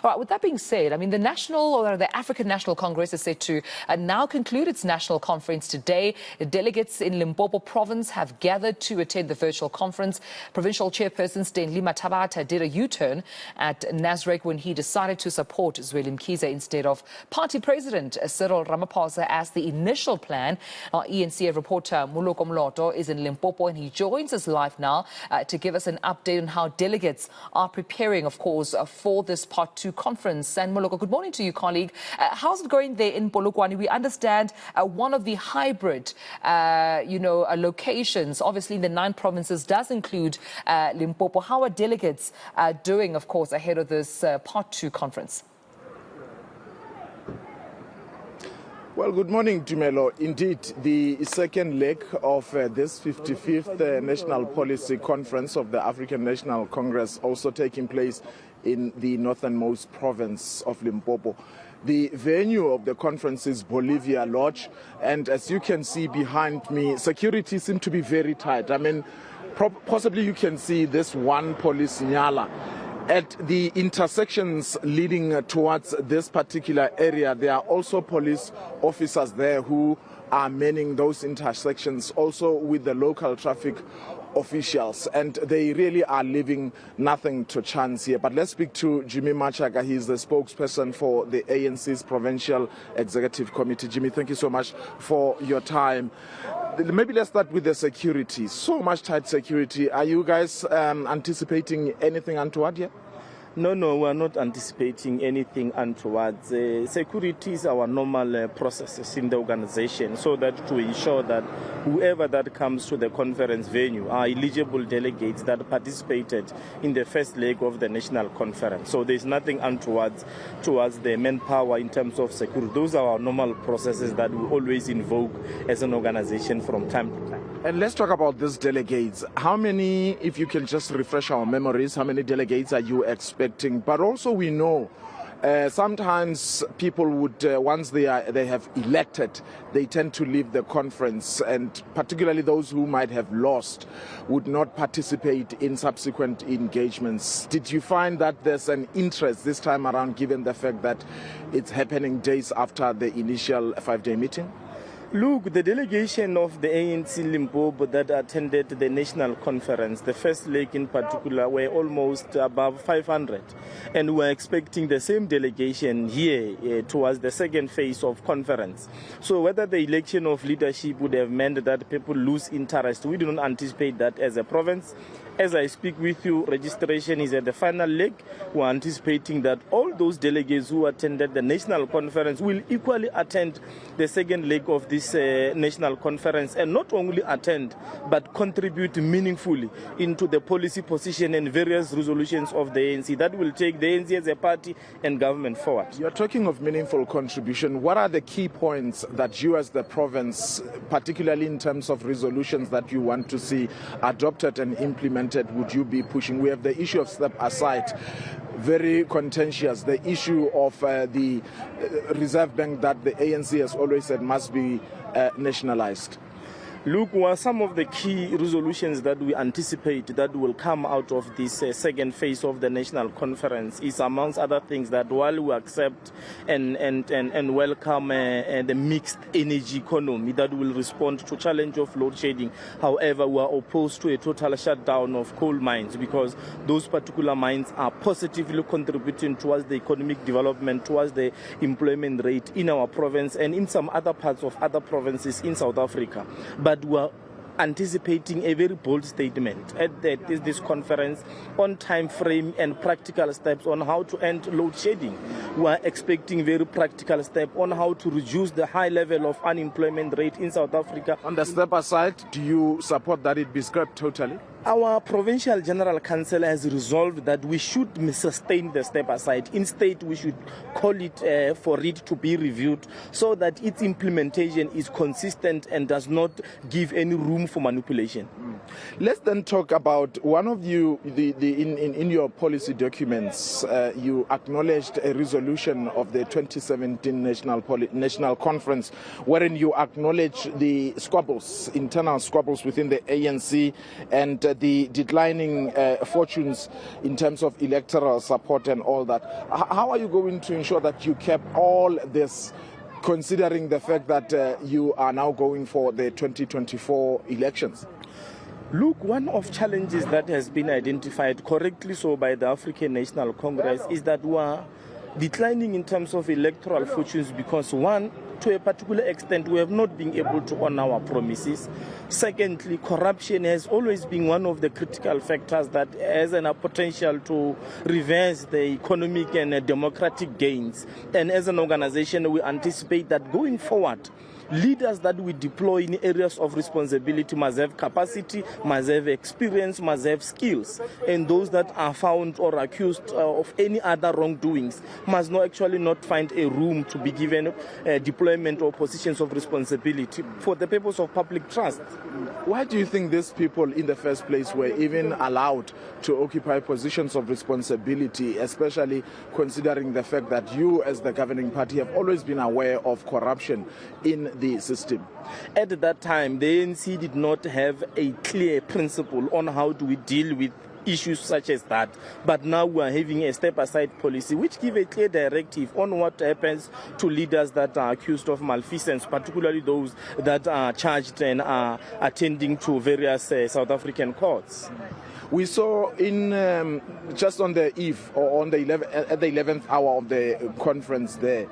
All right, with that being said, I mean, the African National Congress is set to now conclude its national conference today. The delegates in Limpopo province have gathered to attend the virtual conference. Provincial chairperson Stanley Mathabata did a U-turn at Nasrec when he decided to support Zweli Mkhize instead of party president Cyril Ramaphosa as the initial plan. Our eNCA reporter Moloko Moloto is in Limpopo and he joins us live now to give us an update on how delegates are preparing, of course, for this Part 2 conference. And Moloko, good morning to you, colleague. How's it going there in Polokwane? We understand one of the hybrid, locations, obviously in the 9 provinces, does include Limpopo. How are delegates doing, of course, ahead of this Part 2 conference? Well, good morning, Tumelo. Indeed, the second leg of this 55th National Policy Conference of the African National Congress also taking place in the northernmost province of Limpopo. The venue of the conference is Bolivia Lodge, and as you can see behind me, security seems to be very tight. I mean, possibly you can see this one police nyala. At the intersections leading towards this particular area, there are also police officers there who are manning those intersections, also with the local traffic officials, and they really are leaving nothing to chance here. But let's speak to Jimmy Machaga. He's the spokesperson for the ANC's Provincial Executive Committee. Jimmy, thank you so much for your time. Maybe let's start with the security. So much tight security. Are you guys anticipating anything untoward here? No, we're not anticipating anything untoward. Security is our normal processes in the organization, so that to ensure that whoever that comes to the conference venue are eligible delegates that participated in the first leg of the national conference. So there's nothing untoward towards the manpower in terms of security. Those are our normal processes that we always invoke as an organization from time to time. And let's talk about these delegates. How many, if you can just refresh our memories, how many delegates are you expecting? But also we know sometimes people would, once they have elected, they tend to leave the conference, and particularly those who might have lost would not participate in subsequent engagements. Did you find that there's an interest this time around, given the fact that it's happening days after the initial 5-day meeting? Look, the delegation of the ANC Limpopo that attended the national conference, the first leg in particular, were almost above 500. And we're expecting the same delegation here towards the second phase of conference. So whether the election of leadership would have meant that people lose interest, we do not anticipate that as a province. As I speak with you, registration is at the final leg. We're anticipating that all those delegates who attended the national conference will equally attend the second leg of this national conference, and not only attend, but contribute meaningfully into the policy position and various resolutions of the ANC that will take the ANC as a party and government forward. You're talking of meaningful contribution. What are the key points that you as the province, particularly in terms of resolutions that you want to see adopted and implemented, would you be pushing? We have the issue of step aside, very contentious. The issue of the Reserve Bank that the ANC has always said must be nationalized. Look, some of the key resolutions that we anticipate that will come out of this second phase of the national conference is, amongst other things, that while we accept and welcome the mixed energy economy that will respond to challenge of load shedding, however, we are opposed to a total shutdown of coal mines, because those particular mines are positively contributing towards the economic development, towards the employment rate in our province and in some other parts of other provinces in South Africa. But we are anticipating a very bold statement at this conference on time frame and practical steps on how to end load shedding. We are expecting very practical steps on how to reduce the high level of unemployment rate in South Africa. On the step aside, do you support that it be scrapped totally? Our Provincial General Council has resolved that we should sustain the step aside. Instead, we should call it for it to be reviewed so that its implementation is consistent and does not give any room for manipulation. Let's then talk about one of you, in your policy documents, you acknowledged a resolution of the 2017 National Conference, wherein you acknowledge the squabbles, internal squabbles within the ANC, and the declining fortunes in terms of electoral support and all that. How are you going to ensure that you kept all this, considering the fact that you are now going for the 2024 elections? Look, one of challenges that has been identified correctly so by the African National Congress is that we are declining in terms of electoral fortunes because, one, to a particular extent, we have not been able to honor our promises. Secondly, corruption has always been one of the critical factors that has a potential to reverse the economic and democratic gains. And as an organization, we anticipate that going forward, leaders that we deploy in areas of responsibility must have capacity, must have experience, must have skills. And those that are found or accused of any other wrongdoings must not find a room to be given deployment or positions of responsibility for the purpose of public trust. Why do you think these people in the first place were even allowed to occupy positions of responsibility, especially considering the fact that you as the governing party have always been aware of corruption in the system? At that time, the ANC did not have a clear principle on how do we deal with issues such as that. But now we are having a step-aside policy which gives a clear directive on what happens to leaders that are accused of malfeasance, particularly those that are charged and are attending to various South African courts. We saw in just on the eve or on the at the 11th hour of the conference there,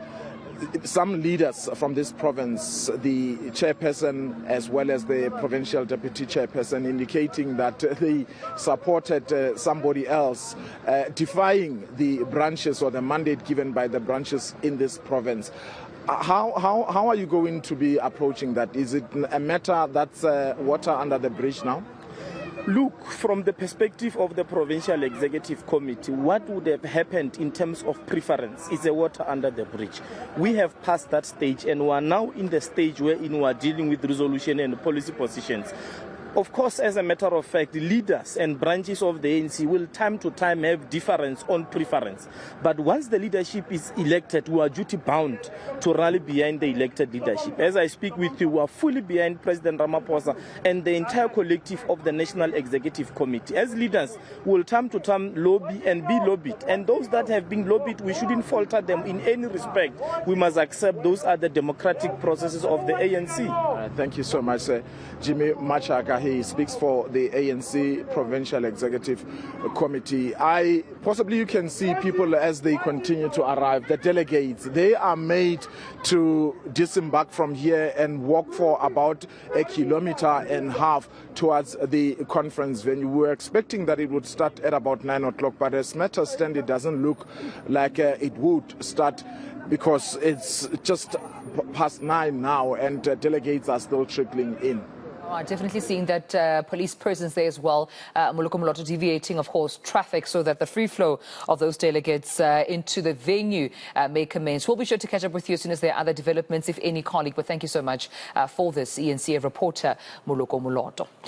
some leaders from this province, the chairperson as well as the provincial deputy chairperson, indicating that they supported somebody else, defying the branches or the mandate given by the branches in this province. How are you going to be approaching that? Is it a matter that's water under the bridge now? Look, from the perspective of the Provincial Executive Committee, what would have happened in terms of preference is a water under the bridge. We have passed that stage and we are now in the stage wherein we are dealing with resolution and policy positions. Of course, as a matter of fact, leaders and branches of the ANC will time to time have difference on preference. But once the leadership is elected, we are duty bound to rally behind the elected leadership. As I speak with you, we are fully behind President Ramaphosa and the entire collective of the National Executive Committee. As leaders, we will time to time lobby and be lobbied. And those that have been lobbied, we shouldn't falter them in any respect. We must accept those are the democratic processes of the ANC. Thank you so much, Jimmy Machaka. He speaks for the ANC Provincial Executive Committee. Possibly you can see people as they continue to arrive. The delegates, they are made to disembark from here and walk for about 1.5 kilometers towards the conference venue. We were expecting that it would start at about 9 o'clock, but as matters stand, it doesn't look like it would start because it's just past 9 now and delegates are still trickling in. Definitely seeing that police presence there as well. Moloko Moloto deviating, of course, traffic so that the free flow of those delegates into the venue may commence. We'll be sure to catch up with you as soon as there are other developments, if any, colleague. But thank you so much for this, eNCA reporter Moloko Moloto.